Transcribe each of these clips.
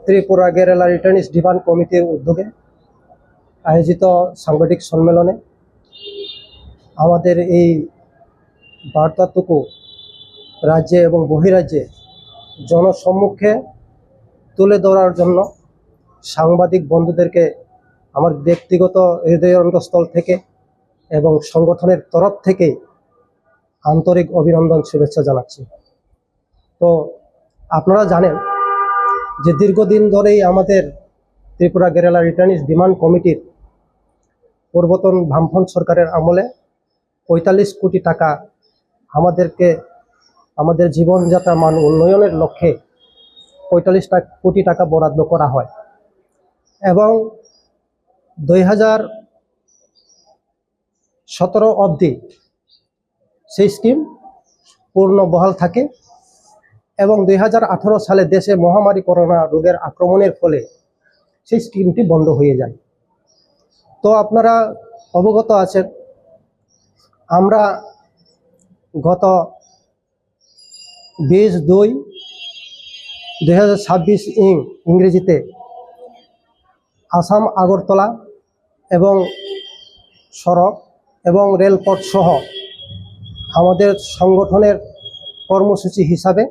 Tripura Kerala রিটার্নিস demand কমিটির উদ্যোগে আয়োজিত সাংবাদিক সম্মেলনে আমাদের এই বার্তাটুকু রাজ্যে এবং বহিরাজ্যে জনসম্মুখে তুলে ধরার জন্য সাংবাদিক বন্ধুদেরকে আমার ব্যক্তিগত হৃদয়স্থল থেকে এবং সংগঠনের তরফ থেকে আন্তরিক অভিনন্দন শুভেচ্ছা জানাচ্ছি। তো আপনারা জানেন যে দীর্ঘদিন ধরেই আমাদের ত্রিপুরা কেরালা রিটার্নিস ডিমান্ড কমিটির পূর্বতন বামফ্রন্ট সরকারের আমলে ৪৫ কোটি টাকা আমাদের জীবনযাত্রা মান উন্নয়নের লক্ষ্যে ৪৫ কোটি টাকা বরাদ্দ করা হয় এবং ২০১৭ অবধি সেই স্কিম পূর্ণ বহাল থাকে এবং ২০১৮ সালে দেশে মহামারী করোনা রোগের আক্রমণের ফলে সেই স্কিমটি বন্ধ হয়ে যায়। তো আপনারা অবগত আছেন, আমরা গত ২০/২/২০২৬ ইংরেজিতে আসাম আগরতলা এবং সড়ক এবং রেলপথ সহ আমাদের সংগঠনের কর্মসূচি হিসাবে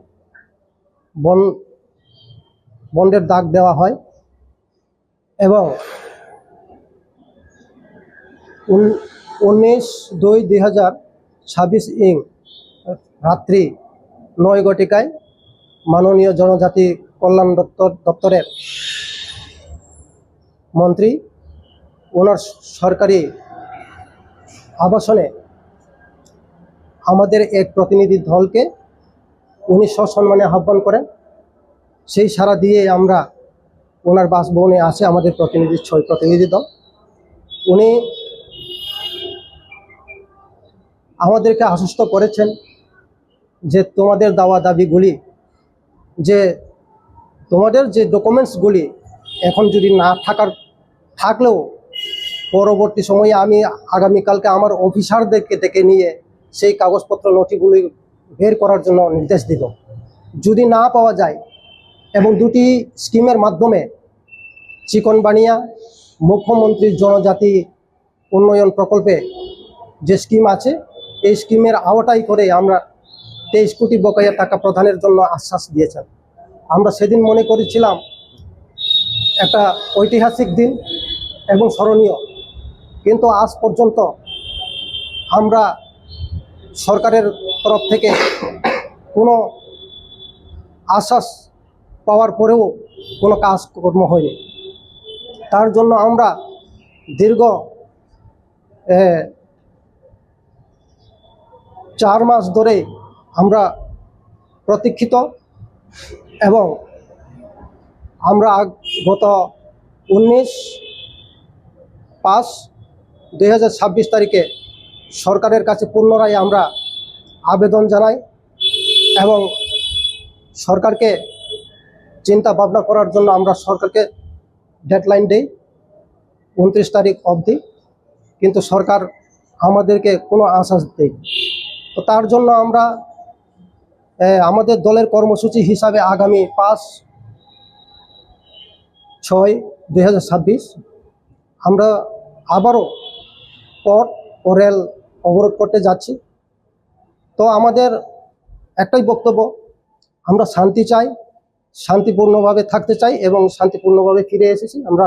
বন্ধের ডাক দেওয়া হয় এবং ১৯/২/২০২৬ রাত্রি ৯ ঘটিকায় মাননীয় জনজাতি কল্যাণ দপ্তরের মন্ত্রী ওনার সরকারি আবাসনে আমাদের এক প্রতিনিধি দলকে উনি সসম্মানে আহ্বান করেন। সেই সাড়া দিয়ে আমরা ওনার বাসভবনে আসে আমাদের প্রতিনিধি দল। উনি আমাদেরকে আশ্বস্ত করেছেন যে তোমাদের দেওয়া দাবিগুলি, যে তোমাদের যে ডকুমেন্টসগুলি এখন যদি না থাকলেও পরবর্তী সময়ে আমি আগামীকালকে আমার অফিসারদেরকে ডেকে নিয়ে সেই কাগজপত্র নথিগুলি বের করার জন্য নির্দেশ দিব। যদি না পাওয়া যায় এবং দুটি স্কিমের মাধ্যমে চিকনবানিয়া মুখ্যমন্ত্রীর জনজাতি উন্নয়ন প্রকল্পে যে স্কিম আছে এই স্কিমের আওতায় করে আমরা ২৩ কোটি বকেয়া টাকা প্রদানের জন্য আশ্বাস দিয়েছেন। আমরা সেদিন মনে করেছিলাম একটা ঐতিহাসিক দিন এবং স্মরণীয়, কিন্তু আজ পর্যন্ত আমরা সরকারের তরফ থেকে কোনো আশ্বাস পাওয়ার পরেও কোনো কাজকর্ম হয়নি। তার জন্য আমরা দীর্ঘ ৪ মাস ধরে আমরা প্রতীক্ষিত এবং আমরা গত ১৯/৫/২০২৬ তারিখে সরকারের কাছে পুনরায় আমরা আবেদন জানাই এবং সরকারকে চিন্তা ভাবনা করার জন্য আমরা সরকারকে ডেডলাইন দেই ২৯ তারিখ অবধি, কিন্তু সরকার আমাদেরকে কোনো আশ্বাস দেয়। তো তার জন্য আমরা আমাদের দলের কর্মসূচি হিসাবে আগামী ৫/৬/২০২৬ আমরা আবারও পথ ও রেল অবরোধ করতে যাচ্ছি। তো আমাদের একটাই বক্তব্য, আমরা শান্তি চাই, শান্তিপূর্ণভাবে থাকতে চাই এবং শান্তিপূর্ণভাবে ফিরে এসেছি। আমরা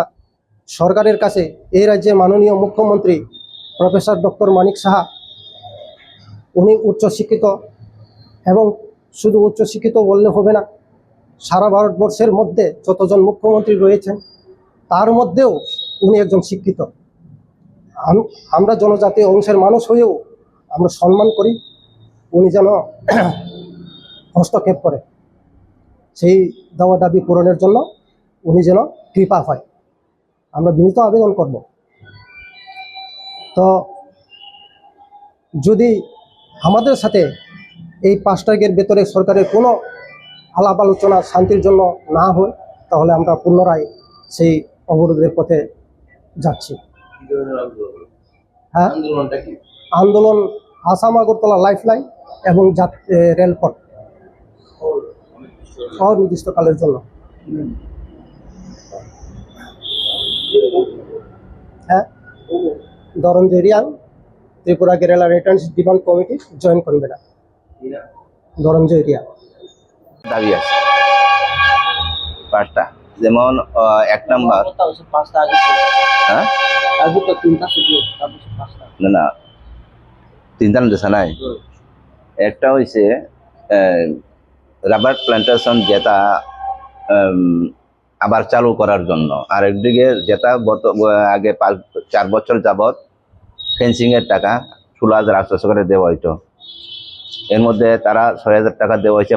সরকারের কাছে এই রাজ্যে মাননীয় মুখ্যমন্ত্রী প্রফেসর ডক্টর মানিক সাহা, উনি উচ্চশিক্ষিত এবং শুধু উচ্চশিক্ষিত বললে হবে না, সারা ভারতবর্ষের মধ্যে যতজন মুখ্যমন্ত্রী রয়েছেন তার মধ্যেও উনি একজন শিক্ষিত। আমরা জনজাতি অংশের মানুষ হয়েও আমরা সম্মান করি উনি যেন হস্তক্ষেপ করে সেই দাওয়া দাবি পূরণের জন্য, উনি যেন কৃপা হয়, আমরা বিনীত আবেদন করব। তো যদি আমাদের সাথে এই ৫ তারিখের ভেতরে সরকারের কোনো আলাপ আলোচনা শান্তির জন্য না হয় তাহলে আমরা পুনরায় সেই অবরোধের পথে যাচ্ছি। হ্যাঁ, আন্দোলন আসাম আগরতলা লাইফলাইন এবং রেলপথ অনির্দিষ্টকালের জন্য। হ্যাঁ, Dhananjay Reang, Tripura Kerala Returns demand committee joint convener Dhananjay Reang. দাবি আছে পাঁচটা, যেমন এক নাম্বার, হ্যাঁ না না তিনটা দেশা নাই, একটা হয়েছে রাবার প্ল্যান্টেশন যেটা আবার চালু করার জন্য, আর একদিকে যেটা আগে 4 বছর যাবৎ ফেন্সিং এর টাকা 16,800 করে দেওয়া হইতো, এর মধ্যে তারা 6,000 টাকা দেওয়া হয়েছে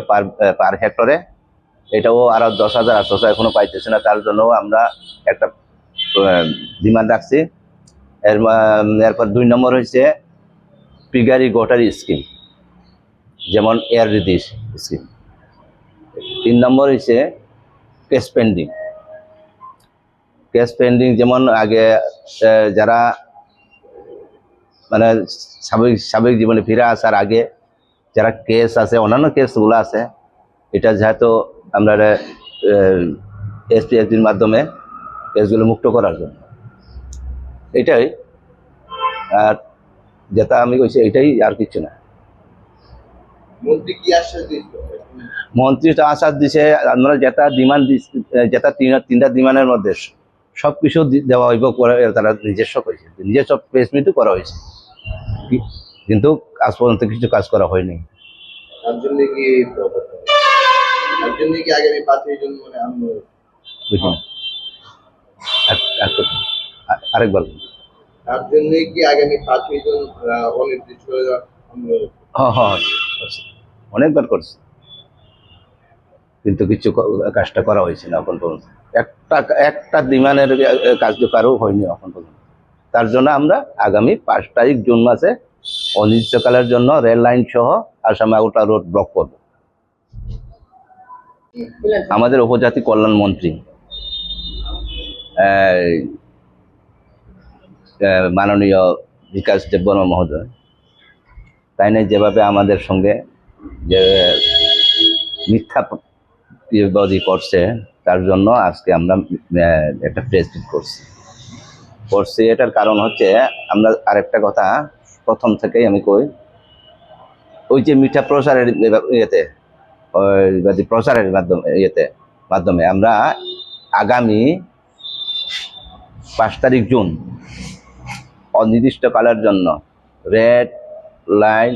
পার হেক্টরে, এটাও আরো 10,800 এখনো পাইতেছে না। তার জন্য আমরা একটা ডিমান্ড রাখছি। এরপর 2 নম্বর হয়েছে পিগারি গটারি স্কিম, যেমন এয়ার রিদিস স্কিম। 3 নম্বর হয়েছে ক্যাশ পেন্ডিং। ক্যাশ পেন্ডিং যেমন আগে যারা মানে স্বাভাবিক জীবনে ফিরে আসার আগে যারা কেস আছে, অন্যান্য কেসগুলো আছে, এটা যেহেতু আমরা এসপিএসবির মাধ্যমে কেসগুলো মুক্ত করার জন্য, এটাই। আর যেটা আমি কইছি এটাই, আর কিছু না। মন্ত্রী কি আশ্বাস দিয়েছিল? মন্ত্রী তো আশ্বাস দিছে, আমরা যেটা ডিমান্ড যেটা তিনটা ডিমান্ডের মধ্যে সবকিছু দেওয়া হইব, তারা নিজস্ব করেছে, নিজস্ব প্রেস মিটও করা হয়েছে, কিন্তু আজ পর্যন্ত কিছু কাজ করা হয়নি। তার জন্য কি আগামী 5 জুন মানে আন্দোলন? বুঝলেন? আরেকবার তার জন্য কি আগামী 5 জুন অনির্দিষ্ট আন্দোলন? হ্যাঁ, অনেকবার করছে, কিন্তু কিছু কাজটা করা হয়েছে না এখন পর্যন্ত। একটা ডিমান্ডের কার্যকারও হয়নি এখন পর্যন্ত। তার জন্য আমরা আগামী 5 তারিখ জুন মাসে অনির্দিষ্টকালের জন্য রেল লাইন সহ আসাম আউটা রোড ব্লক করব। আমাদের উপজাতি কল্যাণ মন্ত্রী মাননীয় বিকাশ দেববর্মা মহোদয়, তাই না, যেভাবে আমাদের সঙ্গে যে মিথ্যা প্রতিবাদী করছে, তার জন্য আজকে আমরা একটা প্রেস মিট করছি। এটার কারণ হচ্ছে, আমরা আরেকটা কথা প্রথম থেকেই আমি কই, ওই যে মিথ্যা প্রচারের প্রচারের মাধ্যমে আমরা আগামী 5 তারিখ জুন অনির্দিষ্টকালের জন্য রেড লাইন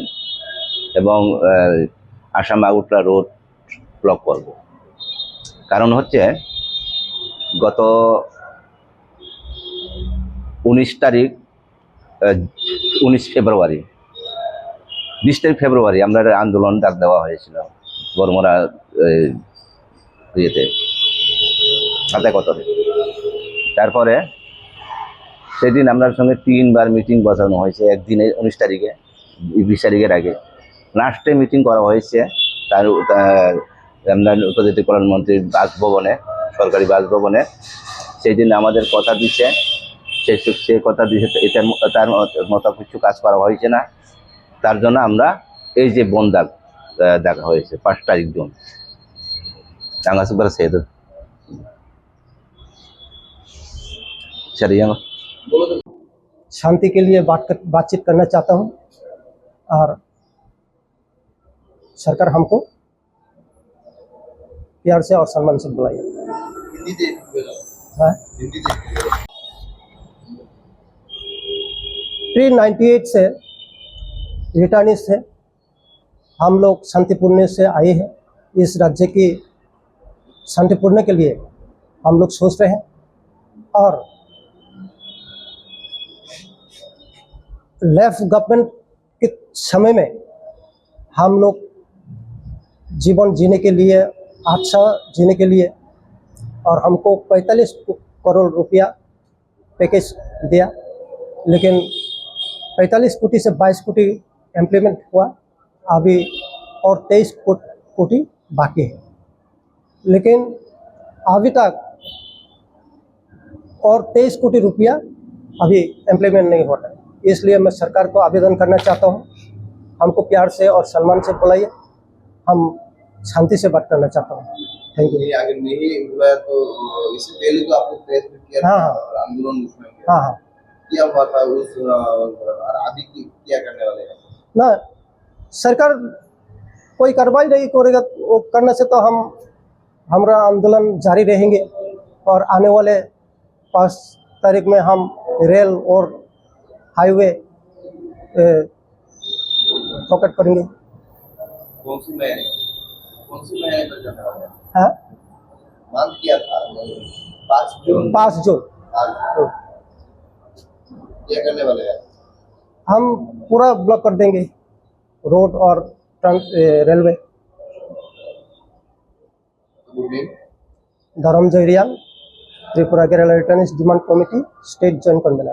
এবং আসাম আউটরা রোড ব্লক করব। কারণ হচ্ছে, গত 19 ফেব্রুয়ারি 20 ফেব্রুয়ারি আমরা আন্দোলন ডাক দেওয়া হয়েছিল বর্মরা হাতে কতরে। তারপরে সেদিন আপনার সঙ্গে 3 বার মিটিং বসানো হয়েছে, একদিনে 19 তারিখে, 20 তারিখের আগে লাস্টে মিটিং করা হয়েছে তার উপজাতি কল্যাণ মন্ত্রীর বাসভবনে, সরকারি বাসভবনে। সেই দিন আমাদের কথা দিচ্ছে, সে কথা দিচ্ছে, তার মতো কিছু কাজ করা হয়েছে না। তার জন্য আমরা এই যে বন্দাগ দেখা হয়েছে 5 তারিখ জুন शांति के लिए बातचीत करना चाहता हूं, और सरकार हमको प्यार से और सम्मान से बुलाइए। pre-98 से रिटर्निस्ट है, हम लोग शांतिपूर्ण से आए हैं। इस राज्य की शांतिपूर्ण के लिए हम लोग सोच रहे हैं, और लेफ्ट गवर्नमेंट के समय में हम लोग जीवन जीने के लिए, अच्छा जीने के लिए, और हमको 45 करोड़ रुपया पैकेज दिया, लेकिन 45 कोटी से 22 कोटी इम्प्लीमेंट हुआ, अभी और 23 कोटी बाकी है। लेकिन अभी तक और 23 कोटी रुपया अभी इम्प्लीमेंट नहीं हो रहा है। इसलिए मैं सरकार को आवेदन करना चाहता हूं, हमको प्यार से और सम्मान से बुलाइए, हम शांति से बात करना चाहता हूं। Thank you. आगे नहीं बुलाया तो इससे पहले तो आपने प्रेस में किया था। हाँ, आंदोलन उसमें किया। हाँ हाँ। क्या हुआ था उस और अभी क्या करने वाले हैं? ना सरकार कोई कार्रवाई नहीं करेगा, वो करने से तो हमारा आंदोलन जारी रहेंगे और आने वाले 5 तारीख में हम रेल और हाईवे ब्लॉकेट करेंगे। कौन सी महीने तक करने वाले हैं? हाँ, मांग किया था 5 जून 5 जून। क्या करने वाले हैं? हम पूरा ब्लॉक कर देंगे रोड और railway. Good name Dharmajay Riyal, Tripura Kerala returnist demand committee, state joint convener.